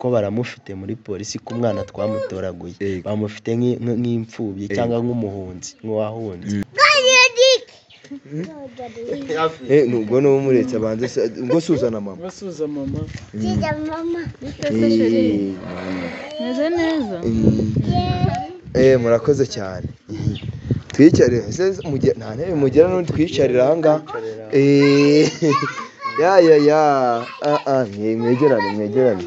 kuko baramufite muri polisi ku mwana twamutoraguye bamufite nk'imfubyi cyangwa nk'umuhunzi nk'uwahunze nubwo no muretse abanze ngo suzana mama basuza mama meze neza murakoze cyane twicare nta ntebe mugera n'undi twicarira aha ngaha mwegerane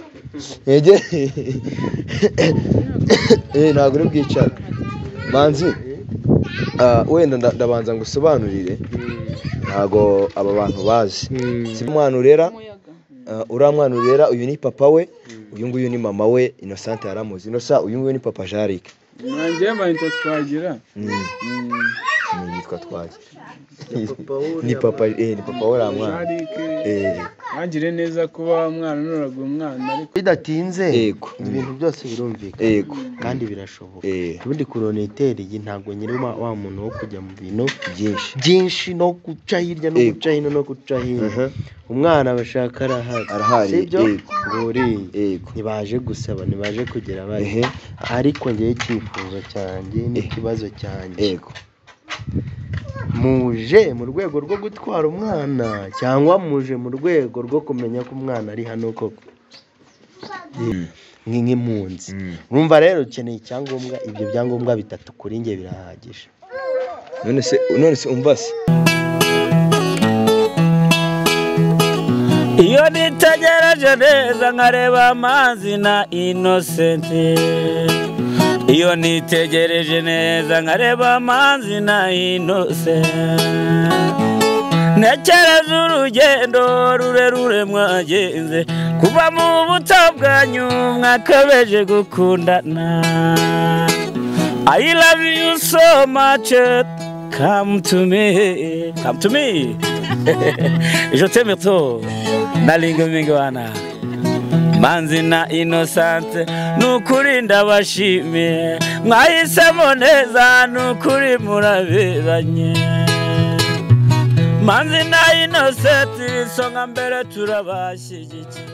ntabwo uri bwicare manzi wenda ndabanza ngo usobanurire ntago aba bantu bazi si umwana urera uriya mwana urera uyu ni papa we uyu nguyu ni mama we Innocent yaramuzi uyu nguyu ni papa Jarike nanjye bayita Twagira yitwa Twagira ni papa uriya mwana wagire neza kuba umwana nuraga umwana ariko bidatinze ibintu byose birumvikana kandi birashoboka ubundi koroniteri ntabwo nyiri wa muntu wo kujya mu bintu byinshi no guca hirya no guca hino no guca hino umwana bashaka arahari sibyo ngori ntibaje gusaba ntibaje kugera bari ariko ngiye icyifuzo cyanjye n'ikibazo cyanjye muje mu rwego rwo gutwara umwana cyangwa muje mu rwego rwo kumenya ko umwana ari hano koko nk'impunzi urumva rero ukeneye icyangombwa ibyo byangombwa bitatu kuri njye birahagije none se umva se iyo nitegereje neza nkareba amazi na Innocent iyo nitegereje neza nkareba amazi na Innocent ntekereza urugendo rurerure mwagenze kuva mu buto bwanyu mwakabeje gukundana I love you so much come to me je t'aime trop nalinga mingi wana Manzi na Innocent nukuri ndabashimiye mwahisemo neza nukuri muraberanye Manzi na Innocent songa mbere turabashyigikiye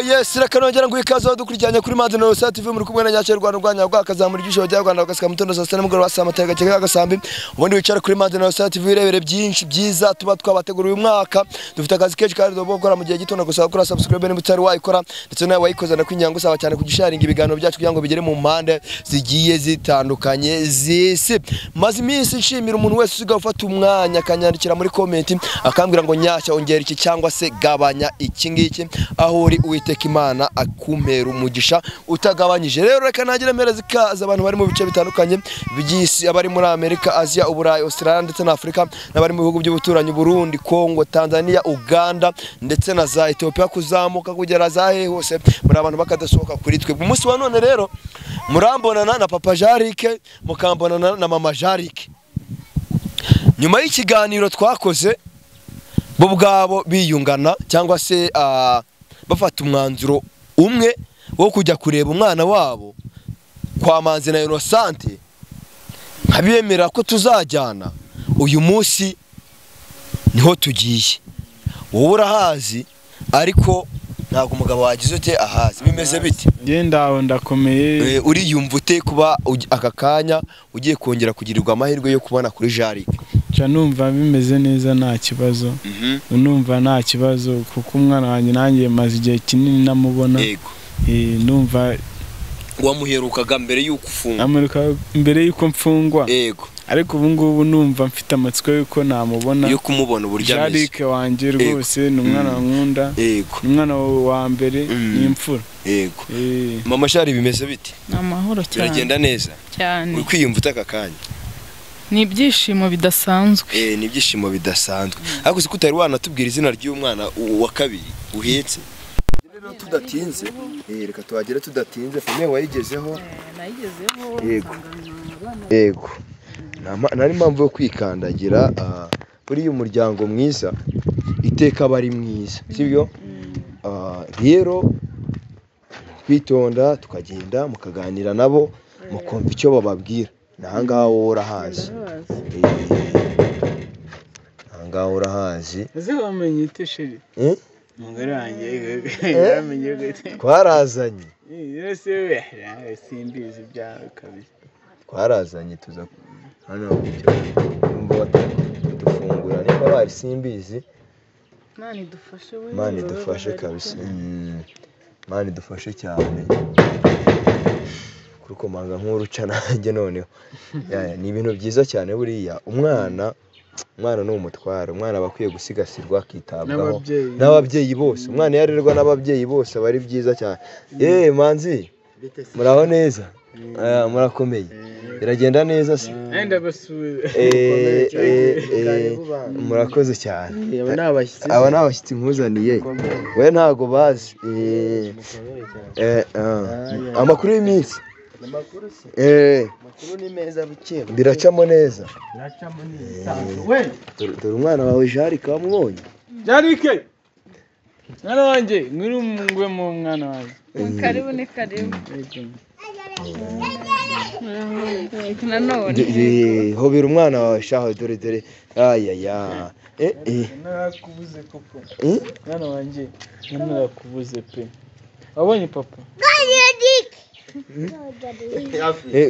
yes rakanongera ngo ikaze dukurikiranye kuri Manzi na Innocent TV muri kumwe na Nyacyo Rwanda Rwanya bwakazamura igisho cya Rwanda bakasika mutondo saa 6 n'umugoroba saa 5 gake gasambi ubundi wicara kuri Manzi na Innocent TV irebere byinshi byiza tuba twabategura uyu mwaka dufite akazi kenshi kandi dobo gukora mu gihe gito no gusaba kuri subscribe n'ibutari wayikora ndetse nawe wayikoza na kwinyango saba cyane kugisharinga ibiganiro byacu kugira ngo bigere mu mpande zigiye zitandukanye zisi maze iminsi nshimira umuntu wese usiga ufata umwanya akanyandikira muri comment akambwira ngo Nyacyo ongera iki cyangwa se gabanya iki ngiki aho uri Uwiteka Imana akumpera umugisha utagabanyije rero reka nagira mereza ikaze abantu bari mu bice bitandukanye by'isi abari muri Amerika Asia Uburayi Australia ndetse na Afrika n'abari mu bihugu by'ubuturanyi Burundi Kongo Tanzania Uganda ndetse na za Ethiopia kuzamuka kugera za hose muri abantu bakadasohoka kuri twe umunsi wa none rero murambonana na papa Jarike mukambonana na mama Jarike nyuma y'ikiganiro twakoze bo bwabo biyungana cyangwa se bafata umwanzuro umwe wo kujya kureba umwana wabo kwa Manzi na Innocent nkabiyemera ko tuzajyana uyu munsi niho tugiye wowe urahazi ariko ntabwo umugabo wagize ute ahazi bimeze bite genda ndakomeye uriyumva ute kuba aka kanya ugiye kongera kugirirwa amahirwe yo kubona kuri Jarike numva bimeze neza nta kibazo numva nta kibazo kuko umwana wanjye nanjye maze igihe kinini namubona numva wamuherukaga mbere yuko ufungwa mbere yuko mfungwa ariko ubu ngubu numva mfite amatsiko yuko namubona yo kumubona uburyo ameze Jarike wanjye rwose ni umwana nkunda umwana wa mbere n'imfura mama Shari bimeze bite amahoro cyane biragenda neza cyane uri kwiyumva aka kanya ni ibyishimo bidasanzwe ni ibyishimo bidasanzwe ariko se kutari wanatubwira izina ry'umwana wa kabiri uhetse rero tudatinze reka tuhagere tudatinze famille wayigezeho yego nari mpamvu yo kwikandagira kuri uyu muryango mwiza iteka bari mwiza sibyo rero kwitonda tukagenda mukaganira nabo mukumva icyo bababwira nahangaho wowe urahazi nahangaho urahazi ese wamenye ite sheri umugore wanjye yamenye gute twarazanye yose we simbizi byawe kabisa twarazanye tuza hano dufungura niba bari simbizi Imana idufashe kabisa Imana idufashe cyane kurukomanga nk'uruca nanjye noneho ni ibintu byiza cyane buriya umwana ni umutwaro umwana bakwiye gusigasirwa akitabwaho n'ababyeyi bose umwana yarerwa n'ababyeyi bose bari byiza cyane manzi muraho neza murakomeye biragenda neza se murakoze cyane aba ni abashyitsi nkuzaniye we ntago bazi amakuru y'iminsi Makuru ni meza buke. Biracamo neza. Dore umwana wawe Jarike wamubonye. Jarike. Mwana wanjye ngwe mu mwana wanjye. Karibu ni karibu. Hobera umwana wawe shaho dore ayaya. Narakubuze koko. Mwana wanjye narakubuze pe. Wabonye papa?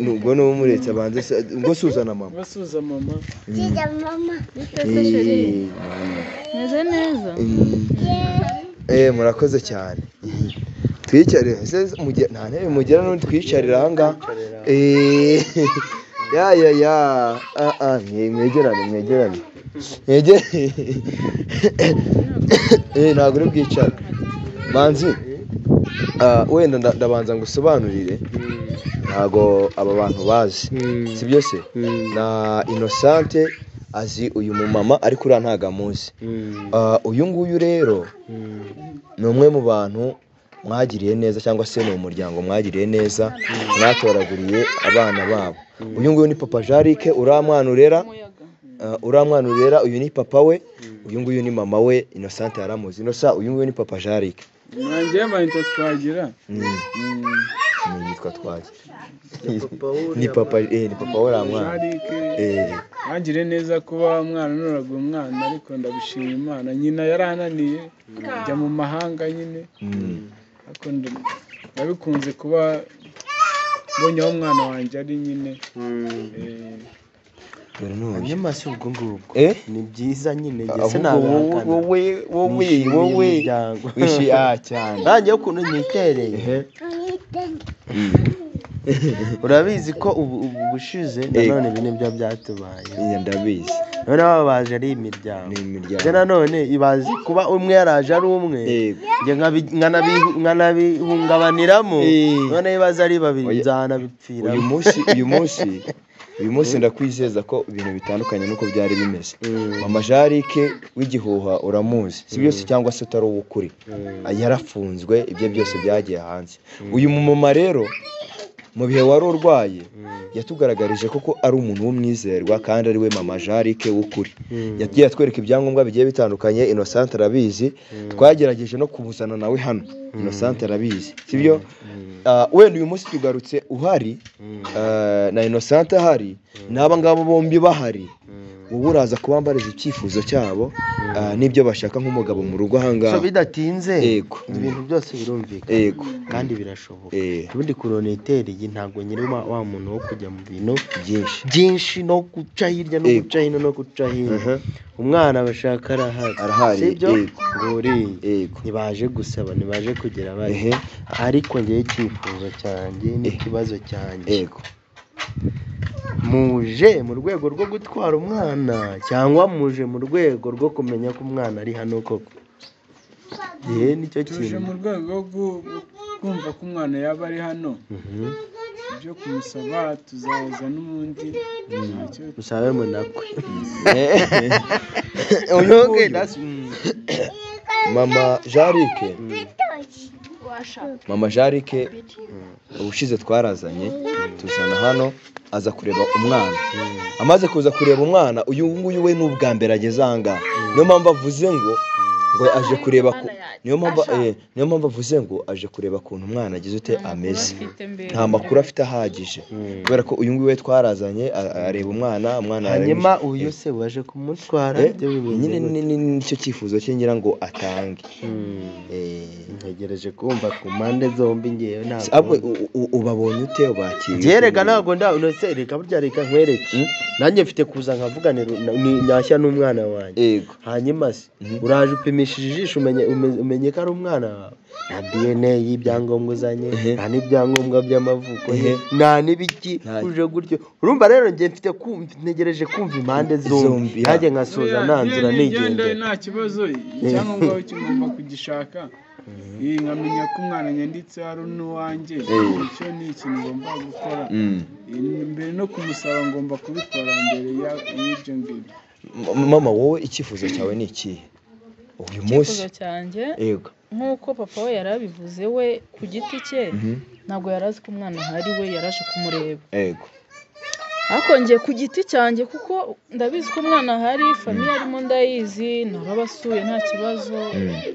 Nubwo no muretse abanze ngo suzana mama. Basuza mama. Sija mama. Neze neza. Murakoze cyane. Twicare nta ntebe mugera no twicarira aha ngaha. Mwegerane. Ntabwo uri bwicare. Manzi wenda ndabanza ngo usobanurire ntago aba bantu bazi sibyo se na Innocente azi uyu mumama ariko ura ntaga muzi uyu nguyu rero ni umwe mu bantu mwagiriye neza cyangwa se ni umuryango mwagiriye neza mwatoraguriye abana babo uyu nguyu ni papa Jarike uramwanurera uyu ni papa we uyu nguyu ni mama we Innocente yaramuzi uyu nguyu ni papa Jarike nanjye bayita Twagira nitwa Twagira ni papa uramwana wagire neza kuba umwana nuraga umwana ariko ndabishima Imana nyina yarananiye kujya mu mahanga nyine ariko ndabikunze kuba mbonye aho umwana wanjye ari nyine Nyamasi ubwo ngubwo ni byiza nyine gese wowe wishi cyane nanjye ukuntu nyitereye urabizi ko ubushize nanone ibintu byo byatubaye ndabizi none babaje ari imiryango nanone ibazi kuba umwe yaraje ari umwe nge nkanabihungabaniramo none ibaza ari babiri nzanabipfira uyu munsi ndakwizeza ko ibintu bitandukanye nuko byari bimeze mama Jarike w'igihuha uramuzi si byose cyangwa se utari uw'ukuri yarafunzwe ibyo byose byagiye hanze uyu mumama rero mu bihe wari urwaye yatugaragarije koko ari umuntu w'umwizerwa kandi ari we mama Jarike w'ukuri yagiye atwereka ibyangombwa bigiye bitandukanye Innocente arabizi twagerageje no kumuzana nawe hano Innocente arabizi sibyo wenda uyu munsi tugarutse uhari na Innocente ahari n'aba ngabo bombi bahari wowe uraza kubambariza icyifuzo cyabo n'ibyo bashaka nk'umugabo mu rugo ahangaha so bidatinze ibintu byose birumvikana kandi birashoboka ubundi kuronitereye ntabwo nyiri wa muntu wo kujya mu bintu byinshi no guca hirya no guca hino no guca hino umwana bashaka arahari sibyo ngori ntibaje gusaba ntibaje kugera bari ariko ngiye icyifuzo cyanjye n'ikibazo cyanjye muje mu rwego rwo gutwara umwana cyangwa muje mu rwego rwo kumenya ko umwana ari hano koko nicyo kintu tuje mu rwego rwo kumva ko umwana yaba ari hano ibyo kumusaba tuzaza n'ubundi musabe munakwe mama Jarike ubushize twarazanye tuzana hano aza kureba umwana amaze kuza kureba umwana uyu nguyu we n'ubwa mbere ageze aha ngaha niyo mpamvu avuze ngo aje kureba niyo mpamvu avuze ngo aje kureba ukuntu umwana agize ute ameze nta makuru afite ahagije kubera ko uyu nguyu we twarazanye areba umwana hanyuma uyu se waje kumutwara nyine nicyo cyifuzo cye ngira ngo atange ntegereje kumva ku mpande zombi ngewe ntabwo ubabonye ute ubakiriye byereka ntabwo ndabonetse reka burya reka nkwereke nanjye mfite kuza nkavuganira nyashya n'umwana wanjye hanyuma se uraje upimishije ijisho umenye ko ari umwana wawe nta DNA y'ibyangombwa uzanye nta n'ibyangombwa by'amavuko nta n'ibiki uje gutyo urumva rero njye mfite ntegereje kumva impande zombi nanjye nkasoza nanzura nigendera nta kibazo icyangombwa kigomba kugishaka nkamenya ko umwana nyanditse ari n'uwanjye icyo ni ikintu ngomba gukora mbere no kumusaba ngomba kubikora mbere y'ibyo ngibyo. Mama wowe icyifuzo cyawe ni ikihe uyu munsi? Icyifuzo cyanjye yego nk'uko papa we yarabivuze we ku giti cye ntabwo yarazi ko umwana ahari we yaraje kumureba yego ariko njye ku giti cyanjye kuko ndabizi ko umwana ahari famiye arimo ndayizi narabasuye nta kibazo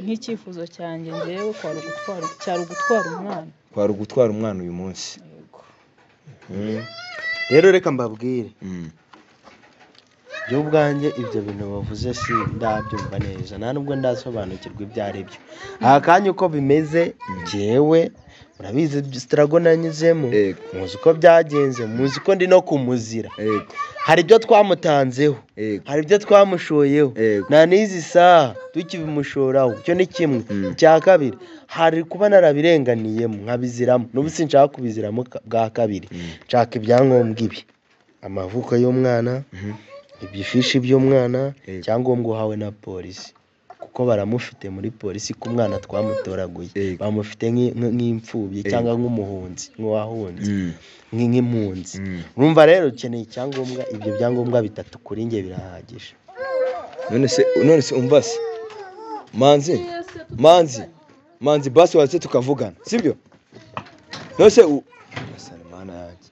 nk'icyifuzo cyanjye njyewe cyari ugutwara umwana uyu munsi. rero reka mbabwire byo ubwanjye ibyo bintu bavuze si ndabyumva neza nta nubwo ndasobanukirwa ibyo ari byo aha kanya uko bimeze njyewe murabizi sitarago nanyuzemo muzi uko byagenze muzi ko ndi no kumuzira hari ibyo twamutanzeho hari ibyo twamushoyeho nta n'izi saha tukibimushoraho icyo ni kimwe cya kabiri hari kuba narabirenganiyemo nkabiziramo n'ubu sinshaka kubiziramo bwa kabiri nshaka ibyangombwa ibi amavuko y'umwana ibifishi by'umwana cyangombwa uhawe na polisi kuko baramufite muri polisi ko umwana twamutoraguye bamufite nk'imfubyi cyangwa nk'umuhunzi nk'uwahunze nk'impunzi urumva rero ukeneye icyangombwa ibyo byangombwa bitatu kuri njye birahagije. none se umva se manzi basi waze tukavugana sibyo? none se Salimana yanjye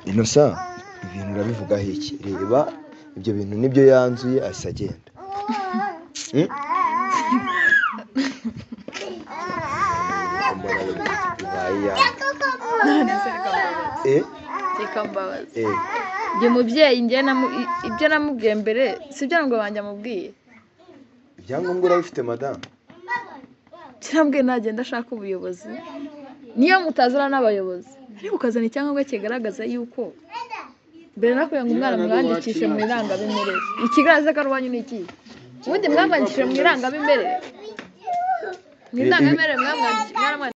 Innocent ibintu urabivugaho iki? Reba ibyo bintu nibyo yanzuye ahise agenda. njye mubyeyi ibyo namubwiye mbere sibyo ngo banjye amubwiye ibyangombwa urabifite madamu? kirambwiye nagenda ashaka ubuyobozi niyo mutazana n'abayobozi ariko ukazana icyangombwa kigaragaza yuko mbere nakubwira ngo umwana mwandikishe mu irangamimerere ikigaragaza ko ari uwanyu ni iki ubundi mwamwandikishe mu irangamimerere mwamwandikishe